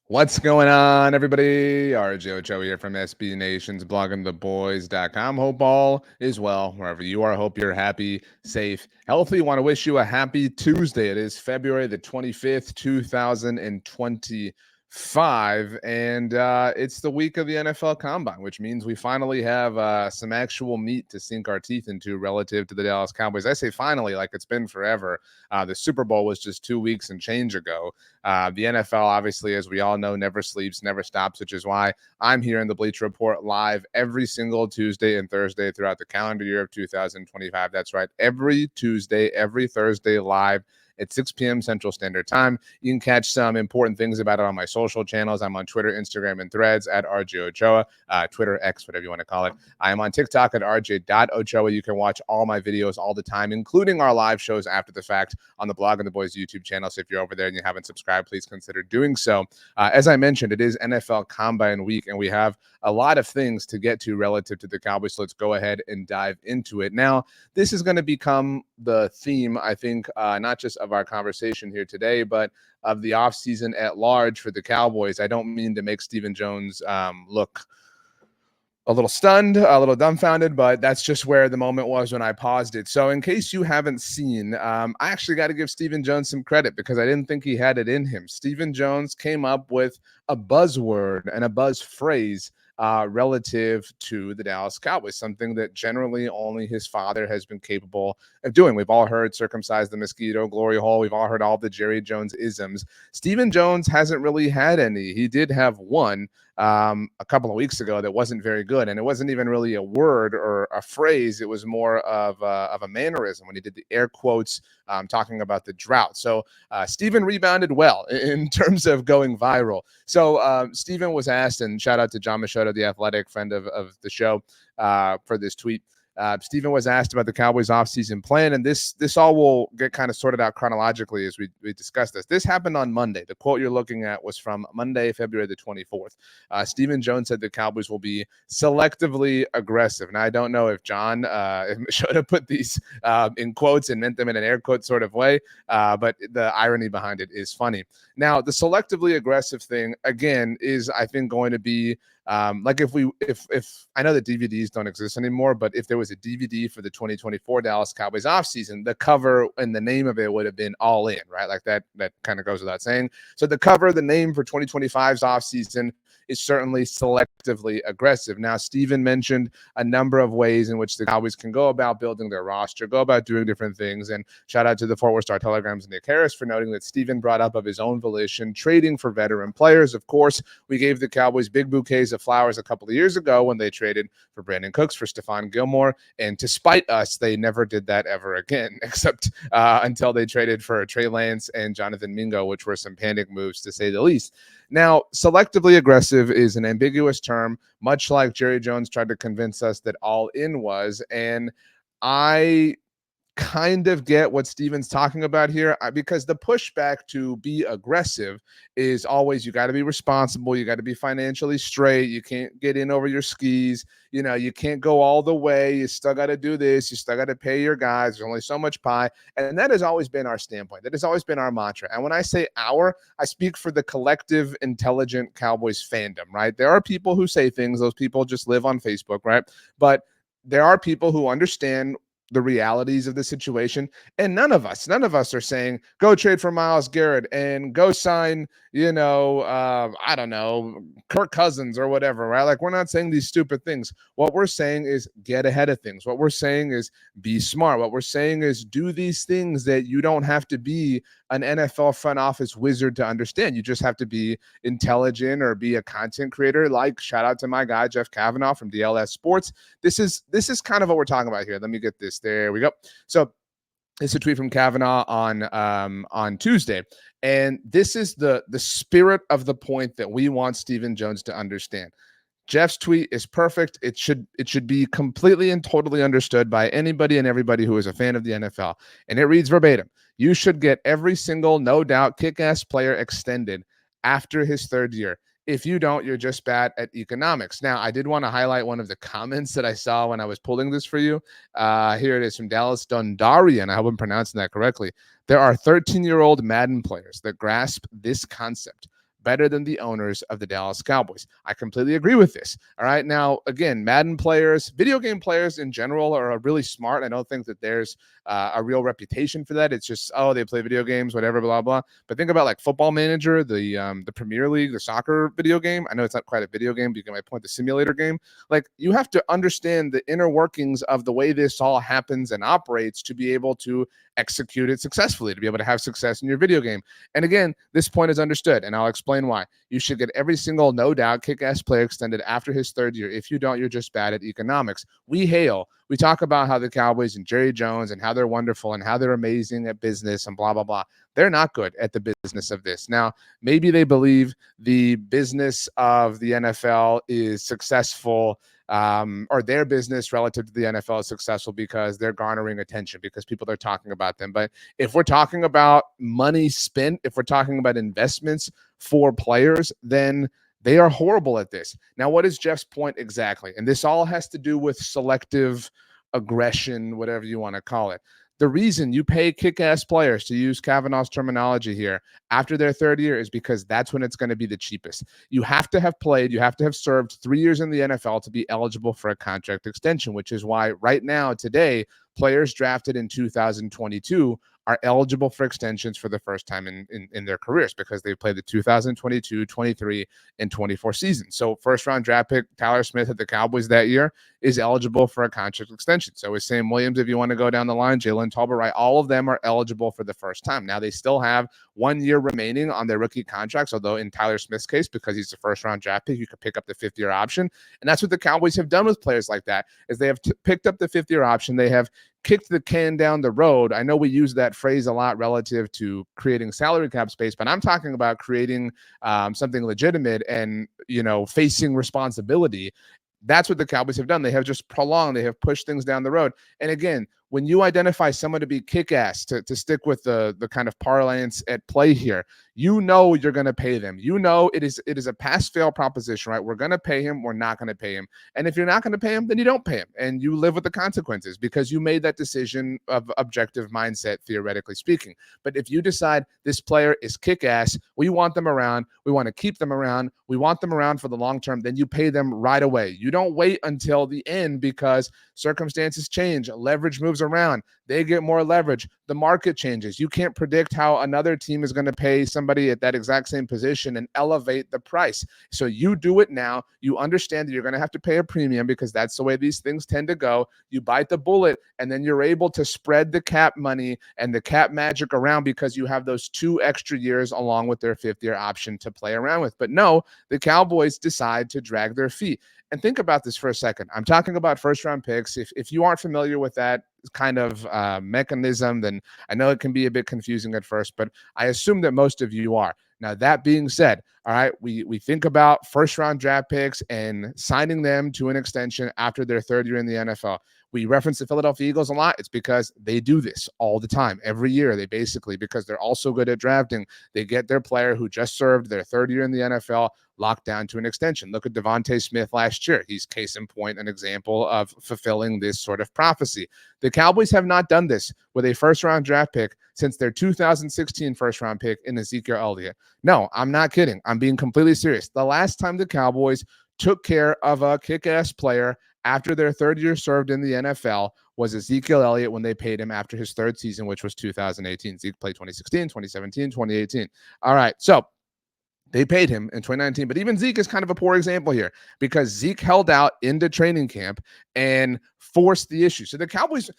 What's going on, everybody? RJ Ochoa here from SB Nation's bloggingtheboys.com. Hope all is well wherever you are. Hope you're happy, safe, healthy. Want to wish you a happy Tuesday. It is February the 25th, 2025, and it's the week of the NFL Combine, which means we finally have some actual meat to sink our teeth into relative to the Dallas Cowboys. I say finally, like it's been forever. The Super Bowl was just 2 weeks and change ago. The NFL, obviously, as we all know, never sleeps, never stops, which is why I'm here in the Bleacher Report live every single Tuesday and Thursday throughout the calendar year of 2025. That's right. Every Tuesday, every Thursday live at 6 p.m. Central Standard Time. You can catch some important things about it on my social channels. I'm on Twitter, Instagram, and Threads at RJ Ochoa, Twitter, X, whatever you want to call it. I am on TikTok at rj.ochoa. You can watch all my videos all the time, including our live shows after the fact on the Blog and the Boys YouTube channel. So if you're over there and you haven't subscribed, please consider doing so. As I mentioned, it is NFL Combine week, and we have a lot of things to get to relative to the Cowboys. So let's go ahead and dive into it. Now, this is going to become the theme, I think, not just of our conversation here today, but of the offseason at large for the Cowboys. I don't mean to make Stephen Jones look a little stunned, a little dumbfounded, but that's just where the moment was when I paused it. So in case you haven't seen, I actually got to give Stephen Jones some credit because I didn't think he had it in him. Stephen Jones came up with a buzzword and a buzz phrase relative to the Dallas Cowboys, something that generally only his father has been capable of doing. We've all heard circumcise the mosquito, glory hole. We've all heard all the Jerry Jones isms. Stephen Jones hasn't really had any. He did have one a couple of weeks ago that wasn't very good, and it wasn't even really a word or a phrase. It was more of a mannerism when he did the air quotes talking about the drought. So Stephen rebounded well in terms of going viral. So Stephen was asked, and shout out to John Machado, the Athletic friend of the show, for this tweet. Stephen was asked about the Cowboys offseason plan, and this all will get kind of sorted out chronologically as we discuss this. This happened on Monday. The quote you're looking at was from Monday, February the 24th. Stephen Jones said the Cowboys will be selectively aggressive. Now, I don't know if John should have put these in quotes and meant them in an air quote sort of way, but the irony behind it is funny. Now, the selectively aggressive thing, again, is, I think, going to be like if I know that DVDs don't exist anymore, but if there was a DVD for the 2024 Dallas Cowboys offseason, the cover and the name of it would have been All In, right? Like that kind of goes without saying. So the cover, the name for 2025's offseason is certainly selectively aggressive. Now, Steven mentioned a number of ways in which the Cowboys can go about building their roster, go about doing different things. And shout out to the Fort Worth Star Telegram's Nick Harris for noting that Steven brought up of his own volition trading for veteran players. Of course, we gave the Cowboys big bouquets of flowers a couple of years ago when they traded for Brandon Cooks, for Stephon Gilmore. And to spite us, they never did that ever again, except until they traded for Trey Lance and Jonathan Mingo, which were some panic moves to say the least. Now, selectively aggressive is an ambiguous term, much like Jerry Jones tried to convince us that all in was. And I kind of get what Steven's talking about here because the pushback to be aggressive is always you got to be responsible. You got to be financially straight. You can't get in over your skis. You can't go all the way. You still got to do this. You still got to pay your guys. There's only so much pie. And that has always been our standpoint. That has always been our mantra. And when I say our, I speak for the collective intelligent Cowboys fandom, right? There are people who say things. Those people just live on Facebook, right? But there are people who understand the realities of the situation. And none of us are saying, go trade for Myles Garrett and go sign, I don't know, Kirk Cousins or whatever, right? Like, we're not saying these stupid things. What we're saying is get ahead of things. What we're saying is be smart. What we're saying is do these things that you don't have to be an NFL front office wizard to understand. You just have to be intelligent or be a content creator. Like, shout out to my guy, Jeff Kavanaugh from DLS Sports. This is kind of what we're talking about here. Let me get this. There we go. So it's a tweet from Kavanaugh on Tuesday. And this is the spirit of the point that we want Stephen Jones to understand. Jeff's tweet is perfect. It should be completely and totally understood by anybody and everybody who is a fan of the NFL. And it reads verbatim: you should get every single, no doubt, kick-ass player extended after his third year. If you don't, you're just bad at economics. Now, I did want to highlight one of the comments that I saw when I was pulling this for you. Here it is from Dallas Dundarian. I hope I'm pronouncing that correctly. There are 13-year-old Madden players that grasp this concept. better than the owners of the Dallas Cowboys. I completely agree with this. All right. Now, again, Madden players, video game players in general are really smart. I don't think that there's a real reputation for that. It's just, oh, they play video games, whatever, blah, blah. But think about like Football Manager, the Premier League, the soccer video game. I know it's not quite a video game, but you get my point, the simulator game. Like, you have to understand the inner workings of the way this all happens and operates to be able to execute it successfully, to be able to have success in your video game. And again, this point is understood, and I'll explain why. You should get every single, no doubt, kick-ass player extended after his third year. If you don't, you're just bad at economics. We talk about how the Cowboys and Jerry Jones and how they're wonderful and how they're amazing at business and blah, blah, blah. They're not good at the business of this. Now, maybe they believe the business of the NFL is successful, or their business relative to the NFL is successful because they're garnering attention, because people are talking about them. But if we're talking about money spent, if we're talking about investments for players, then they are horrible at this. Now, what is Jeff's point exactly? And this all has to do with selective aggression, whatever you want to call it. The reason you pay kick-ass players, to use Kavanaugh's terminology here, after their third year is because that's when it's going to be the cheapest. You have to have played, you have to have served 3 years in the NFL to be eligible for a contract extension, which is why right now, today, players drafted in 2022 are eligible for extensions for the first time in their careers, because they played the 2022, 23, and 24 season. So first-round draft pick Tyler Smith at the Cowboys that year is eligible for a contract extension. So is Sam Williams, if you want to go down the line, Jalen Tolbert, right? All of them are eligible for the first time. Now, they still have 1 year remaining on their rookie contracts, although in Tyler Smith's case, because he's a first-round draft pick, you could pick up the fifth-year option. And that's what the Cowboys have done with players like that, is they have picked up the fifth-year option. They have kicked the can down the road. I know we use that phrase a lot relative to creating salary cap space, but I'm talking about creating something legitimate and, facing responsibility. That's what the Cowboys have done. They have just prolonged, they have pushed things down the road. And again, when you identify someone to be kick-ass, to stick with the kind of parlance at play here, you're going to pay them. It is a pass-fail proposition, right? We're going to pay him. We're not going to pay him. And if you're not going to pay him, then you don't pay him. And you live with the consequences, because you made that decision of objective mindset, theoretically speaking. But if you decide this player is kick-ass, we want them around, we want to keep them around, we want them around for the long term, then you pay them right away. You don't wait until the end, because circumstances change, leverage moves around, they get more leverage, the market changes. You can't predict how another team is going to pay somebody at that exact same position and elevate the price. So you do it now. You understand that you're going to have to pay a premium, because that's the way these things tend to go. You bite the bullet, and then you're able to spread the cap money and the cap magic around, because you have those 2 extra years along with their fifth-year option to play around with. But no, the Cowboys decide to drag their feet. And think about this for a second. I'm talking about first-round picks. If you aren't familiar with that kind of mechanism, then I know it can be a bit confusing at first, but I assume that most of you are. Now, that being said, all right, we think about first-round draft picks and signing them to an extension after their third year in the NFL. We reference the Philadelphia Eagles a lot. It's because they do this all the time. Every year, they basically, because they're also good at drafting, they get their player who just served their third year in the NFL locked down to an extension. Look at Devontae Smith last year. He's case in point, an example of fulfilling this sort of prophecy. The Cowboys have not done this with a first-round draft pick since their 2016 first-round pick in Ezekiel Elliott. No, I'm not kidding. I'm being completely serious. The last time the Cowboys took care of a kick-ass player after their third year served in the NFL was Ezekiel Elliott, when they paid him after his third season, which was 2018. Zeke played 2016, 2017, 2018. All right, so they paid him in 2019, but even Zeke is kind of a poor example here, because Zeke held out into training camp and forced the issue. So the Cowboys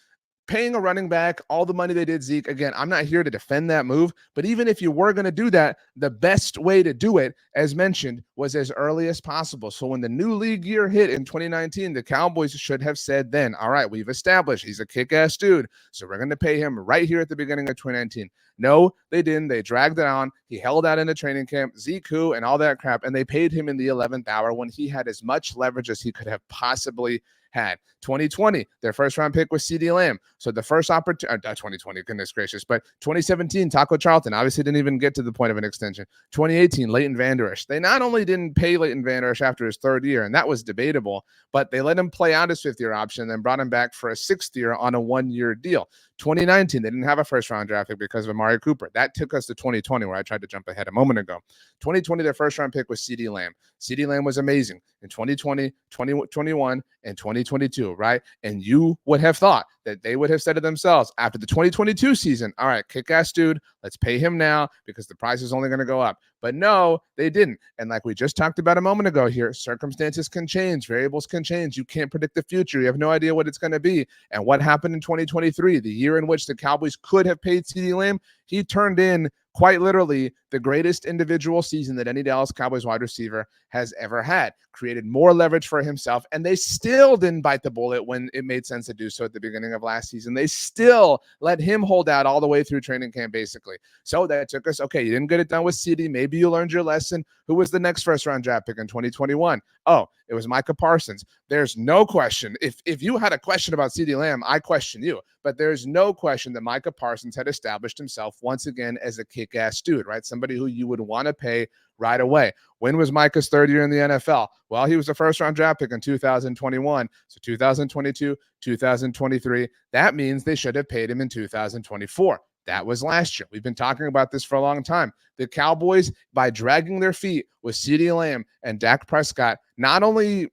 paying a running back all the money they did Zeke, again, I'm not here to defend that move, but even if you were going to do that, the best way to do it, as mentioned, was as early as possible. So when the new league year hit in 2019, the Cowboys should have said then, all right, we've established he's a kick-ass dude, so we're going to pay him right here at the beginning of 2019. No, they didn't. They dragged it on. He held out in the training camp, Zeke who, and all that crap, and they paid him in the 11th hour when he had as much leverage as he could have possibly had. 2020, their first round pick was CeeDee Lamb. So the first opportunity, 2020, goodness gracious, but 2017, Taco Charlton obviously didn't even get to the point of an extension. 2018, Leighton Vander Esch. They not only didn't pay Leighton Vander Esch after his third year, and that was debatable, but they let him play out his fifth year option and then brought him back for a sixth year on a 1 year deal. 2019, they didn't have a first round draft pick because of Amari Cooper. That took us to 2020, where I tried to jump ahead a moment ago. 2020, their first round pick was CeeDee Lamb. CeeDee Lamb was amazing in 2020, 2021, and 2022, right? And you would have thought that they would have said to themselves after the 2022 season, all right, kick ass dude, let's pay him now because the price is only going to go up. But no, they didn't. And like we just talked about a moment ago here, circumstances can change, variables can change. You can't predict the future. You have no idea what it's going to be. And what happened in 2023, the year in which the Cowboys could have paid CeeDee Lamb, he turned in quite literally the greatest individual season that any Dallas Cowboys wide receiver has ever had, created more leverage for himself, and they still didn't bite the bullet when it made sense to do so at the beginning of last season. They still let him hold out all the way through training camp, basically. So that took us, okay, you didn't get it done with CeeDee. Maybe you learned your lesson. Who was the next first-round draft pick in 2021? Oh, it was Micah Parsons. There's no question. If you had a question about CeeDee Lamb, I question you. But there's no question that Micah Parsons had established himself once again as a kick-ass dude, right? Somebody who you would want to pay right away. When was Micah's third year in the NFL? Well, he was a first-round draft pick in 2021. So 2022, 2023, that means they should have paid him in 2024. That was last year. We've been talking about this for a long time. The Cowboys, by dragging their feet with CeeDee Lamb and Dak Prescott, not only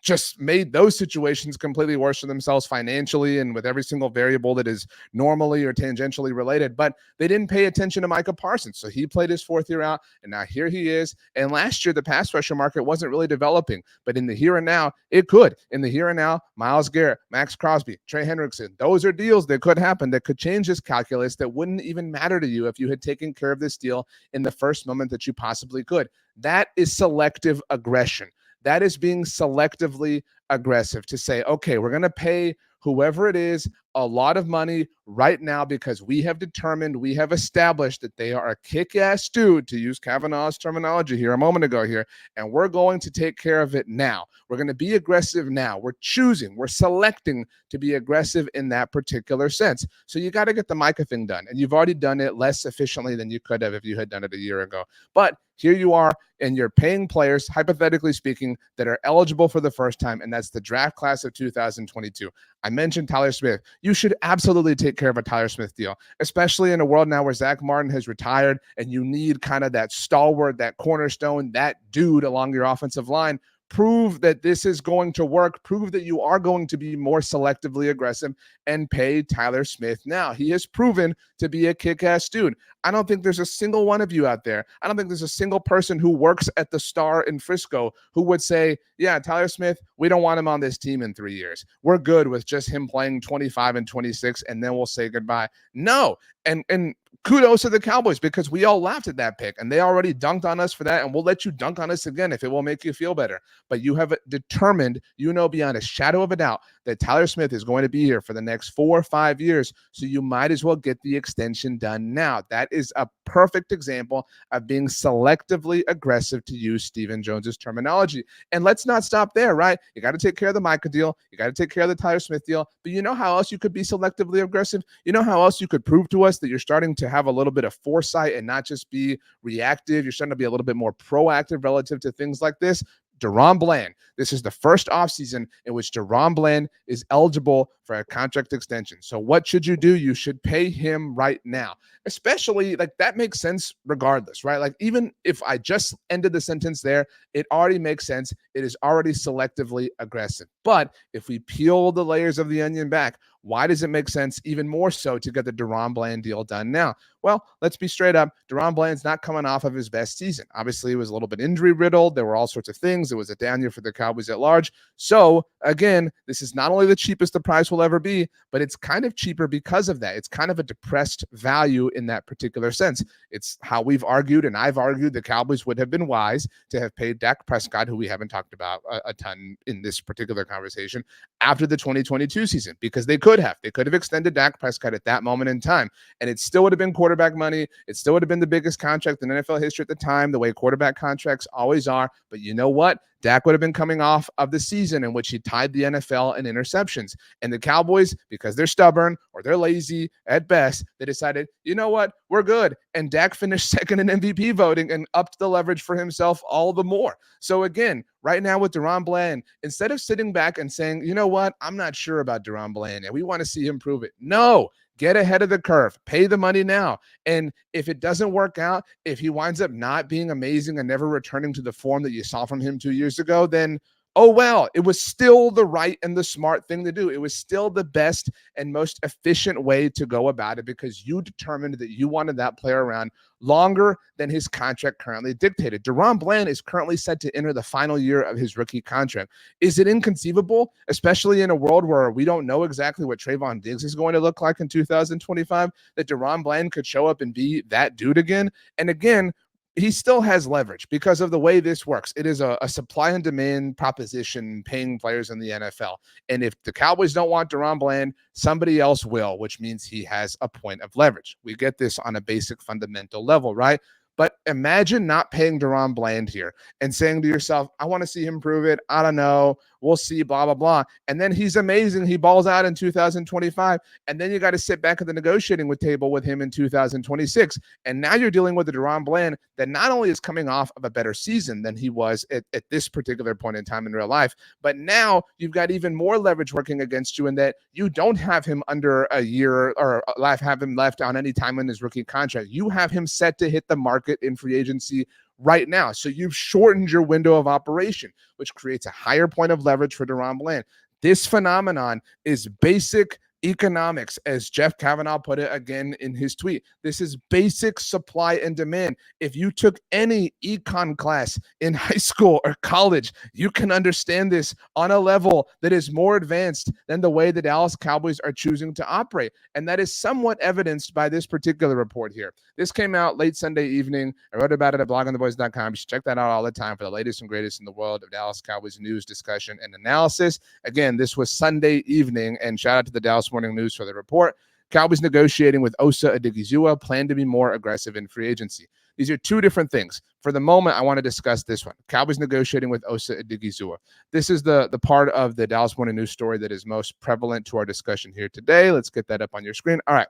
just made those situations completely worse for themselves financially and with every single variable that is normally or tangentially related, but they didn't pay attention to Micah Parsons. So he played his fourth year out, and now here he is. And last year, the pass rusher market wasn't really developing, but in the here and now, it could. In the here and now, Myles Garrett, Max Crosby, Trey Hendrickson, those are deals that could happen, that could change this calculus, that wouldn't even matter to you if you had taken care of this deal in the first moment that you possibly could. That is selective aggression. That is being selectively aggressive to say, okay, we're going to pay whoever it is a lot of money right now because we have determined, we have established that they are a kick-ass dude, to use Kavanaugh's terminology here a moment ago here, and we're going to take care of it now. We're going to be aggressive now. We're choosing, we're selecting to be aggressive in that particular sense. So you got to get the Micah thing done, and you've already done it less efficiently than you could have if you had done it a year ago. But here you are, and you're paying players, hypothetically speaking, that are eligible for the first time, and that's the draft class of 2022. I mentioned Tyler Smith. You should absolutely take care of a Tyler Smith deal, especially in a world now where Zach Martin has retired and you need kind of that stalwart, that cornerstone, that dude along your offensive line. Prove that this is going to work. Prove that you are going to be more selectively aggressive and pay Tyler Smith now. He has proven to be a kick-ass dude. I don't think there's a single one of you out there. I don't think there's a single person who works at the Star in Frisco who would say, yeah, Tyler Smith, we don't want him on this team in 3 years. We're good with just him playing 25 and 26, and then we'll say goodbye. No. And kudos to the Cowboys, because we all laughed at that pick and they already dunked on us for that. And we'll let you dunk on us again if it will make you feel better. But you have determined, you know, beyond a shadow of a doubt that Tyler Smith is going to be here for the next 4 or 5 years. So you might as well get the extension done now. That is a perfect example of being selectively aggressive, to use Stephen Jones's terminology. And let's not stop there, right? You got to take care of the Micah deal. You got to take care of the Tyler Smith deal. But you know how else you could be selectively aggressive? You know how else you could prove to us that you're starting to have a little bit of foresight and not just be reactive? You're starting to be a little bit more proactive relative to things like this. DaRon Bland. This is the first offseason in which DaRon Bland is eligible for a contract extension. So what should you do? You should pay him right now. Especially, like, that makes sense regardless, right? Like, even if I just ended the sentence there, it already makes sense. It is already selectively aggressive. But if we peel the layers of the onion back, why does it make sense even more so to get the DaRon Bland deal done now? Well, let's be straight up. DaRon Bland's not coming off of his best season. Obviously, it was a little bit injury riddled. There were all sorts of things. It was a down year for the Cowboys at large. So again, this is not only the cheapest the price will ever be, but it's kind of cheaper because of that. It's kind of a depressed value in that particular sense. It's how we've argued, and I've argued the Cowboys would have been wise to have paid Dak Prescott, who we haven't talked about a ton in this particular conversation, after the 2022 season, because they could have. They could have extended Dak Prescott at that moment in time, and it still would have been quarterback money. It still would have been the biggest contract in NFL history at the time, the way quarterback contracts always are. But you know what? Dak would have been coming off of the season in which he tied the NFL in interceptions. And the Cowboys, because they're stubborn or they're lazy at best, they decided, you know what? We're good. And Dak finished second in MVP voting and upped the leverage for himself all the more. So again, right now with DaRon Bland, instead of sitting back and saying, you know what? I'm not sure about DaRon Bland and we want to see him prove it. No, Get ahead of the curve, pay the money now. And if it doesn't work out, if he winds up not being amazing and never returning to the form that you saw from him 2 years ago, then oh well, it was still the right and the smart thing to do. It was still the best and most efficient way to go about it because you determined that you wanted that player around longer than his contract currently dictated. DaRon Bland is currently set to enter the final year of his rookie contract. Is it inconceivable, especially in a world where we don't know exactly what Trayvon Diggs is going to look like in 2025, that DaRon Bland could show up and be that dude again? And again, he still has leverage because of the way this works. It is a supply and demand proposition paying players in the NFL. And if the Cowboys don't want DaRon Bland, somebody else will, which means he has a point of leverage. We get this on a basic fundamental level, right? But imagine not paying DaRon Bland here and saying to yourself, I want to see him prove it. I don't know. We'll see, blah, blah, blah. And then he's amazing. He balls out in 2025. And then you got to sit back at the negotiating table with him in 2026. And now you're dealing with a DaRon Bland that not only is coming off of a better season than he was at this particular point in time in real life, but now you've got even more leverage working against you in that you don't have him under a year or have him left on any time in his rookie contract. You have him set to hit the market in free agency right now. So you've shortened your window of operation, which creates a higher point of leverage for DaRon Bland. This phenomenon is basic economics, as Jeff Kavanaugh put it again in his tweet. This is basic supply and demand. If you took any econ class in high school or college, you can understand this on a level that is more advanced than the way the Dallas Cowboys are choosing to operate. And that is somewhat evidenced by this particular report here. This came out late Sunday evening. I wrote about it at blogontheboys.com. You should check that out all the time for the latest and greatest in the world of Dallas Cowboys news, discussion, and analysis. Again, this was Sunday evening, and shout out to the Dallas Morning News for the report. Cowboys negotiating with Osa Odighizuwa plan to be more aggressive in free agency. These are two different things. For the moment, I want to discuss this one. Cowboys negotiating with Osa Odighizuwa. This is the part of the Dallas Morning News story that is most prevalent to our discussion here today. Let's get that up on your screen. All right.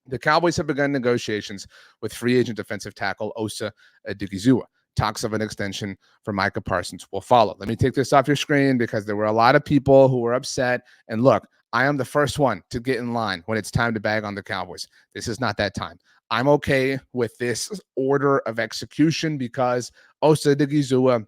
The Cowboys have begun negotiations with free agent defensive tackle Osa Odighizuwa. Talks of an extension for Micah Parsons will follow. Let me take this off your screen because there were a lot of people who were upset. And look, I am the first one to get in line when it's time to bag on the Cowboys. This is not that time. I'm okay with this order of execution because Osa Odighizuwa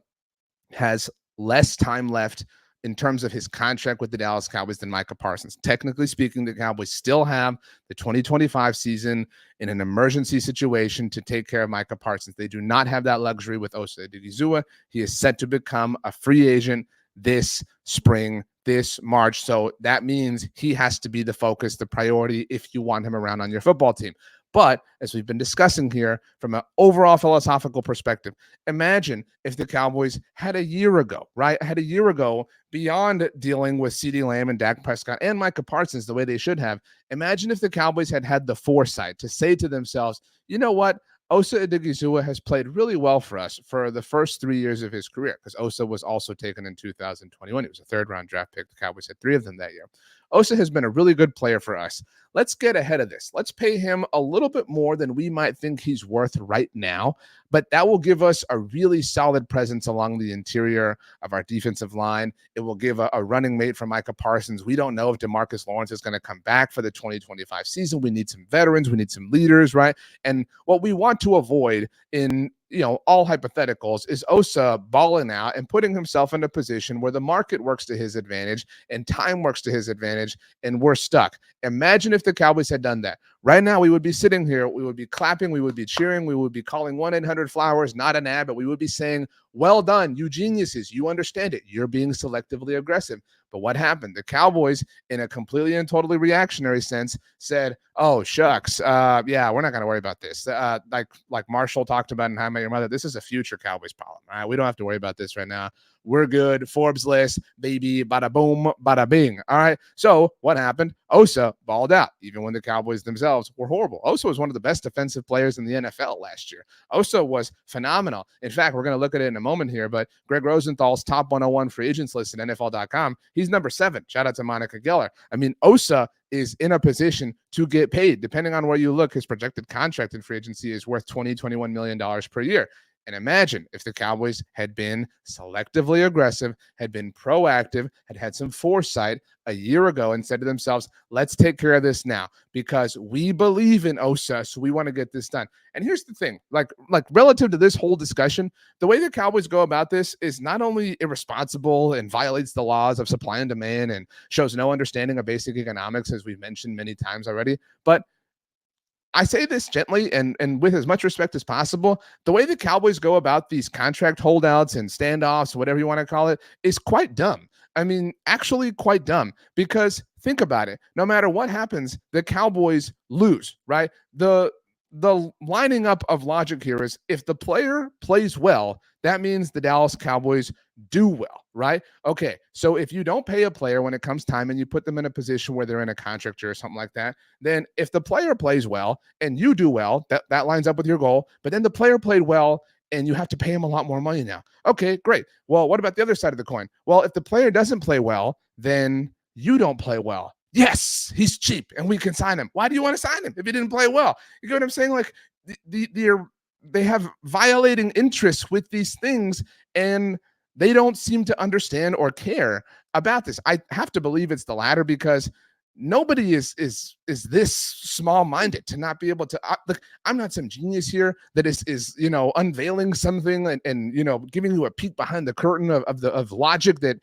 has less time left in terms of his contract with the Dallas Cowboys than Micah Parsons. Technically speaking, the Cowboys still have the 2025 season in an emergency situation to take care of Micah Parsons. They do not have that luxury with Osa Odighizuwa. He is set to become a free agent this spring, this March. So that means he has to be the focus, the priority, if you want him around on your football team. But as we've been discussing here from an overall philosophical perspective, imagine if the Cowboys had a year ago, right? Had a year ago, beyond dealing with CeeDee Lamb and Dak Prescott and Micah Parsons the way they should have, imagine if the Cowboys had had the foresight to say to themselves, you know what? Osa Odighizuwa has played really well for us for the first 3 years of his career because Osa was also taken in 2021. He was a third-round draft pick. The Cowboys had 3 of them that year. Osa has been a really good player for us. Let's get ahead of this. Let's pay him a little bit more than we might think he's worth right now, but that will give us a really solid presence along the interior of our defensive line. It will give a running mate for Micah Parsons. We don't know if DeMarcus Lawrence is going to come back for the 2025 season. We need some veterans. We need some leaders, right? And what we want to avoid in all hypotheticals is Osa balling out and putting himself in a position where the market works to his advantage and time works to his advantage and we're stuck. Imagine if the Cowboys had done that. Right now, we would be sitting here, we would be clapping, we would be cheering, we would be calling 1-800-Flowers, not an ad, but we would be saying, well done, you geniuses, you understand it, you're being selectively aggressive. But what happened? The Cowboys, in a completely and totally reactionary sense, said, oh, shucks, yeah, we're not going to worry about this. Like Marshall talked about in How I Met Your Mother, this is a future Cowboys problem. All right, we don't have to worry about this right now. We're good. Forbes list, baby, bada boom, bada bing. All right. So what happened? Osa balled out, even when the Cowboys themselves were horrible. Osa was one of the best defensive players in the NFL last year. Osa was phenomenal. In fact, we're going to look at it in a moment here, but Greg Rosenthal's top 101 free agents list at NFL.com, he's number 7. Shout out to Monica Geller. I mean, Osa is in a position to get paid. Depending on where you look, his projected contract in free agency is worth $20, $21 million per year. And imagine if the Cowboys had been selectively aggressive, had been proactive, had had some foresight a year ago and said to themselves, let's take care of this now because we believe in Osa, so we want to get this done. And here's the thing, like relative to this whole discussion, the way the Cowboys go about this is not only irresponsible and violates the laws of supply and demand and shows no understanding of basic economics, as we've mentioned many times already, but I say this gently and with as much respect as possible. The way the Cowboys go about these contract holdouts and standoffs, whatever you want to call it, is quite dumb. I mean, actually quite dumb because think about it. No matter what happens, the Cowboys lose, right? The lining up of logic here is if the player plays well, that means the Dallas Cowboys do well, right? Okay, so if you don't pay a player when it comes time and you put them in a position where they're in a contract year or something like that, then if the player plays well and you do well, that lines up with your goal. But then the player played well and you have to pay him a lot more money now. Okay, great. Well, what about the other side of the coin? Well, if the player doesn't play well, then you don't play well. Yes, he's cheap and we can sign him. Why do you want to sign him if he didn't play well? You get what I'm saying? Like they have violating interests with these things and they don't seem to understand or care about this. I have to believe it's the latter because nobody is this small-minded to not be able to look. I'm not some genius here that is unveiling something and giving you a peek behind the curtain of logic that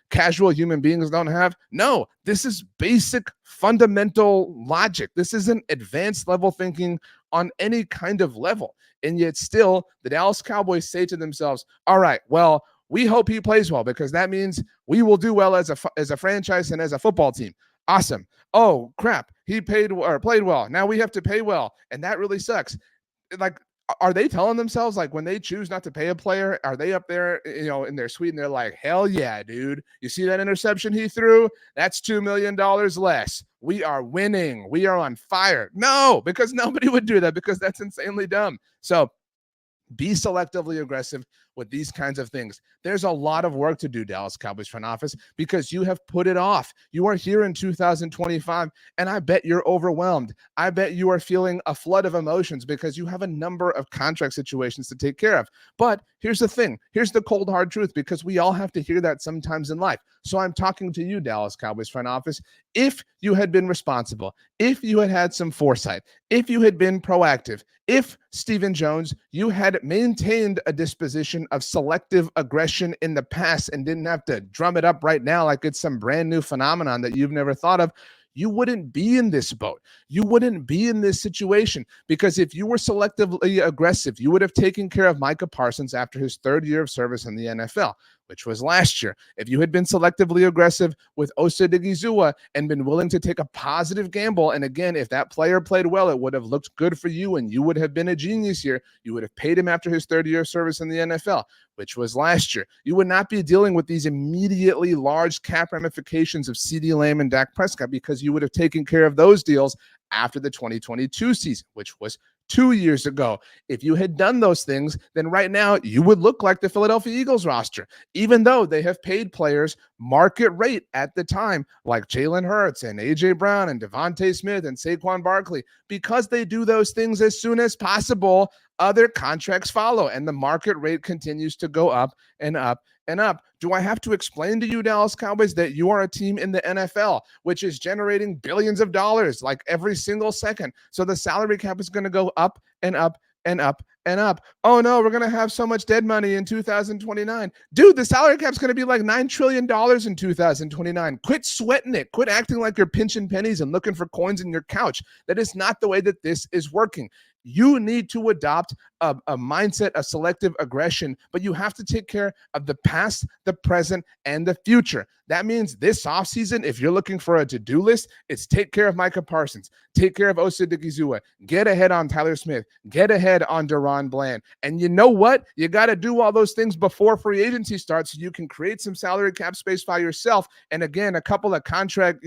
casual human beings don't have. No, this is basic fundamental logic. This isn't advanced level thinking on any kind of level. And yet still the Dallas Cowboys say to themselves, all right, well, we hope he plays well because that means we will do well as a franchise and as a football team. Awesome. Oh, crap. He played well. Now we have to pay well. And that really sucks. Like, are they telling themselves, like, when they choose not to pay a player, are they up there, in their suite and they're like, hell yeah, dude. You see that interception he threw? That's $2 million less. We are winning. We are on fire. No, because nobody would do that because that's insanely dumb. So be selectively aggressive with these kinds of things. There's a lot of work to do, Dallas Cowboys front office, because you have put it off. You are here in 2025, and I bet you're overwhelmed. I bet you are feeling a flood of emotions because you have a number of contract situations to take care of. But here's the thing. Here's the cold, hard truth, because we all have to hear that sometimes in life. So I'm talking to you, Dallas Cowboys front office. If you had been responsible, if you had some foresight, if you had been proactive, if, Stephen Jones, you had maintained a disposition of selective aggression in the past and didn't have to drum it up right now like it's some brand new phenomenon that you've never thought of, you wouldn't be in this boat. You wouldn't be in this situation because if you were selectively aggressive, you would have taken care of Micah Parsons after his third year of service in the NFL, which was last year. If you had been selectively aggressive with Osa Digizua and been willing to take a positive gamble, and again, if that player played well, it would have looked good for you and you would have been a genius here. You would have paid him after his third year of service in the NFL, which was last year. You would not be dealing with these immediately large cap ramifications of CeeDee Lamb and Dak Prescott because you would have taken care of those deals after the 2022 season, which was 2 years ago. If you had done those things, then right now you would look like the Philadelphia Eagles roster, even though they have paid players market rate at the time, like Jalen Hurts and A.J. Brown and Devontae Smith and Saquon Barkley. Because they do those things as soon as possible, other contracts follow, and the market rate continues to go up and up and up. Do I have to explain to you, Dallas Cowboys, that you are a team in the NFL, which is generating billions of dollars like every single second? So the salary cap is going to go up and up and up and up. Oh no, we're going to have so much dead money in 2029. Dude, the salary cap is going to be like $9 trillion in 2029. Quit sweating it. Quit acting like you're pinching pennies and looking for coins in your couch. That is not the way that this is working. You need to adopt a mindset of selective aggression, but you have to take care of the past, the present, and the future. That means this offseason, if you're looking for a to-do list, it's take care of Micah Parsons, take care of Osa Digizua, get ahead on Tyler Smith, get ahead on Deron Bland. And you know what? You got to do all those things before free agency starts so you can create some salary cap space by yourself. And again, a couple of contract,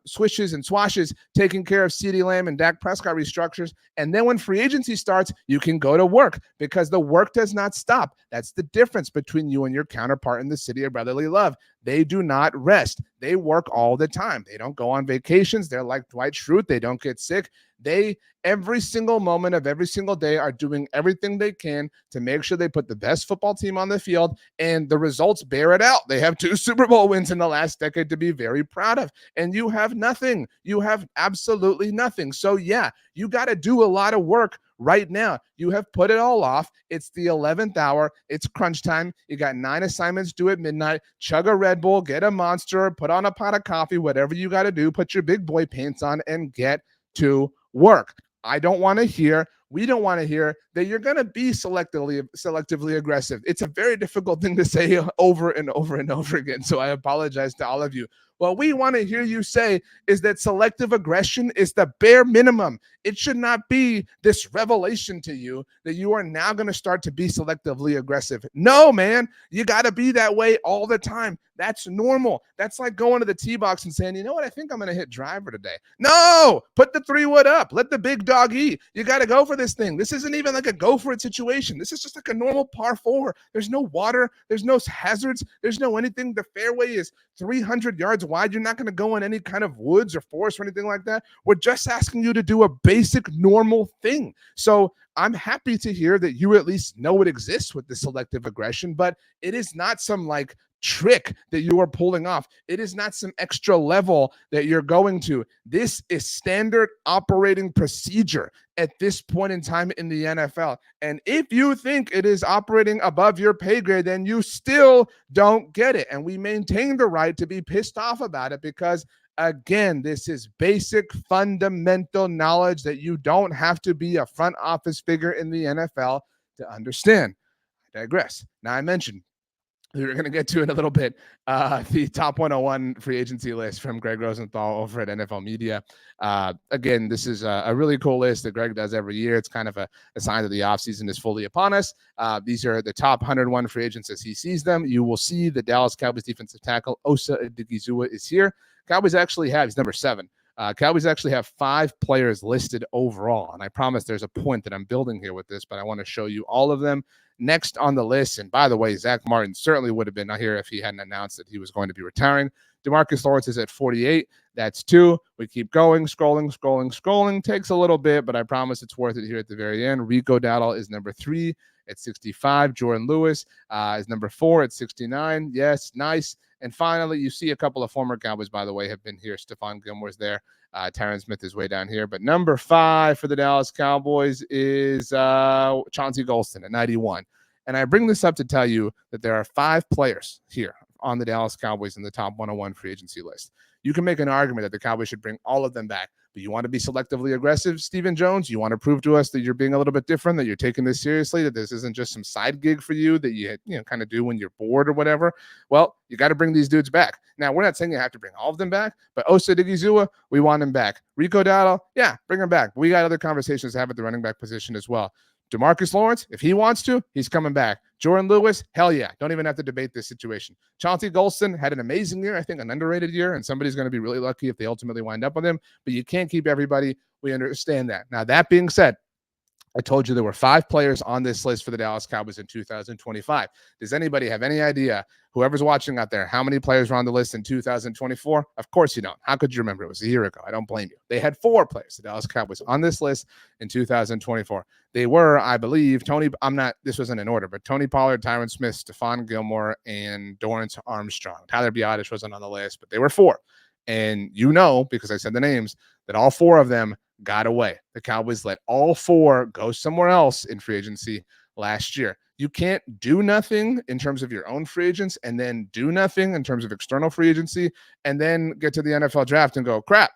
swishes and swashes, taking care of CeeDee Lamb and Dak Prescott restructures. And then when free agency starts, you can go to work because the work does not stop. That's the difference between you and your counterpart in the city of brotherly love. They do not rest. They work all the time. They don't go on vacations. They're like Dwight Schrute. They don't get sick. They, every single moment of every single day, are doing everything they can to make sure they put the best football team on the field, and the results bear it out. They have 2 Super Bowl wins in the last decade to be very proud of, and you have nothing. You have absolutely nothing. So yeah, you got to do a lot of work right now. You have put it all off. It's the 11th hour. It's crunch time. You got 9 assignments due at midnight. Chug a Red Bull, get a Monster, put on a pot of coffee, whatever you got to do. Put your big boy pants on and get to work. I don't want to hear, we don't want to hear that you're going to be selectively aggressive. It's a very difficult thing to say over and over and over again. So I apologize to all of you. What we want to hear you say is that selective aggression is the bare minimum. It should not be this revelation to you that you are now going to start to be selectively aggressive. No, man, you got to be that way all the time. That's normal. That's like going to the tee box and saying, you know what, I think I'm going to hit driver today. No, put the 3-wood up. Let the big dog eat. You got to go for this thing. This isn't even like a go for it situation. This is just like a normal par 4. There's no water. There's no hazards. There's no anything. The fairway is 300 yards wide. You're not going to go in any kind of woods or forest or anything like that. We're just asking you to do a basic normal thing. So I'm happy to hear that you at least know it exists with the selective aggression, but it is not some like trick that you are pulling off. It is not some extra level that you're going to. This is standard operating procedure at this point in time in the NFL. And if you think it is operating above your pay grade, then you still don't get it. And we maintain the right to be pissed off about it because, again, this is basic fundamental knowledge that you don't have to be a front office figure in the NFL to understand. I digress. Now, I mentioned we're going to get to in a little bit the top 101 free agency list from Greg Rosenthal over at NFL Media. Again, this is a really cool list that Greg does every year. It's kind of a sign that the offseason is fully upon us. These are the top 101 free agents as he sees them. You will see the Dallas Cowboys defensive tackle Osa Odighizuwa is here. Cowboys actually have, he's number 7. Cowboys actually have 5 players listed overall. And I promise there's a point that I'm building here with this, but I want to show you all of them. Next on the list, and by the way, Zach Martin certainly would have been here if he hadn't announced that he was going to be retiring. DeMarcus Lawrence is at 48. That's 2. We keep going, scrolling. Takes a little bit, but I promise it's worth it here at the very end. Rico Dowdle is number 3 at 65. Jordan Lewis is number 4 at 69. Yes, nice. And finally, you see a couple of former Cowboys, by the way, have been here. Stephon Gilmore's there. Tyron Smith is way down here. But number 5 for the Dallas Cowboys is Chauncey Golston at 91. And I bring this up to tell you that there are 5 players here on the Dallas Cowboys in the top 101 free agency list. You can make an argument that the Cowboys should bring all of them back. But you want to be selectively aggressive, Stephen Jones? You want to prove to us that you're being a little bit different, that you're taking this seriously, that this isn't just some side gig for you that you kind of do when you're bored or whatever? Well, you got to bring these dudes back. Now, we're not saying you have to bring all of them back, but Osa Odighizuwa, we want him back. Rico Dowdle, yeah, bring him back. We got other conversations to have at the running back position as well. DeMarcus Lawrence, if he wants to, he's coming back. Jordan Lewis, hell yeah. Don't even have to debate this situation. Chauncey Golston had an amazing year, I think an underrated year, and somebody's going to be really lucky if they ultimately wind up with him. But you can't keep everybody. We understand that. Now, that being said, I told you there were 5 players on this list for the Dallas Cowboys in 2025. Does anybody have any idea, whoever's watching out there, how many players were on the list in 2024? Of course you don't. How could you remember? It was a year ago. I don't blame you. They had 4 players, the Dallas Cowboys, on this list in 2024. They were, I believe, this wasn't in order, but Tony Pollard, Tyron Smith, Stephon Gilmore, and Dorrance Armstrong. Tyler Biadasz wasn't on the list, but they were 4. And you know, because I said the names, that all 4 of them got away. The Cowboys let all 4 go somewhere else in free agency last year. You can't do nothing in terms of your own free agents and then do nothing in terms of external free agency and then get to the NFL draft and go, crap,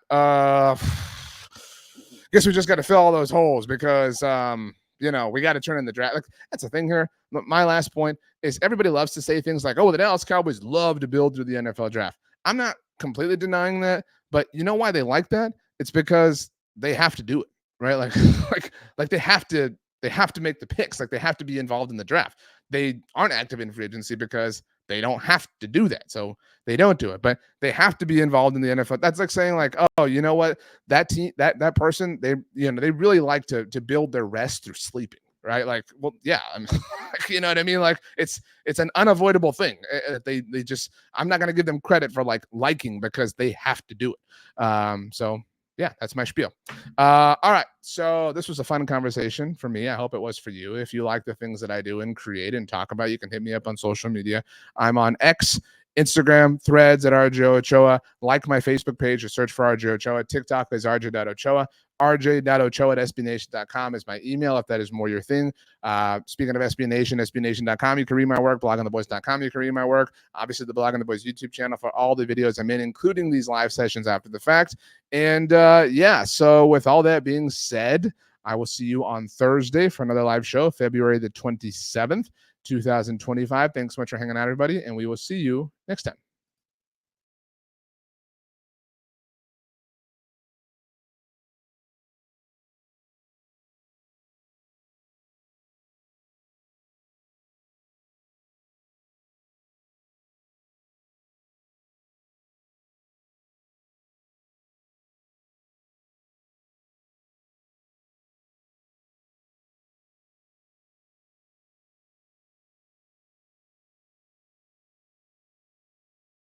guess we just got to fill all those holes because, we got to turn in the draft. Like, that's the thing here. My last point is everybody loves to say things like, oh, the Dallas Cowboys love to build through the NFL draft. I'm not completely denying that, but you know why they like that? It's because they have to do it, right? Like they have to make the picks. Like they have to be involved in the draft. They aren't active in free agency because they don't have to do that. So they don't do it, but they have to be involved in the NFL. That's like saying like, oh, you know what? That team, that person, they really like to build their rest through sleeping, right? Like, well, yeah, you know what I mean? Like it's an unavoidable thing. They just, I'm not going to give them credit for liking because they have to do it. So Yeah, that's my spiel. All right. So this was a fun conversation for me. I hope it was for you. If you like the things that I do and create and talk about, you can hit me up on social media. I'm on X, Instagram, Threads at RJ Ochoa. Like my Facebook page or search for RJ Ochoa. TikTok is RJ.Ochoa. RJ.Ochoa at SBNation.com is my email if that is more your thing. Speaking of SB Nation, SBNation.com, you can read my work. blogontheboys.com, you can read my work. Obviously, the Blog on the Boys YouTube channel for all the videos I'm in, including these live sessions after the fact. And yeah, so with all that being said, I will see you on Thursday for another live show, February the 27th, 2025. Thanks so much for hanging out, everybody, and we will see you next time.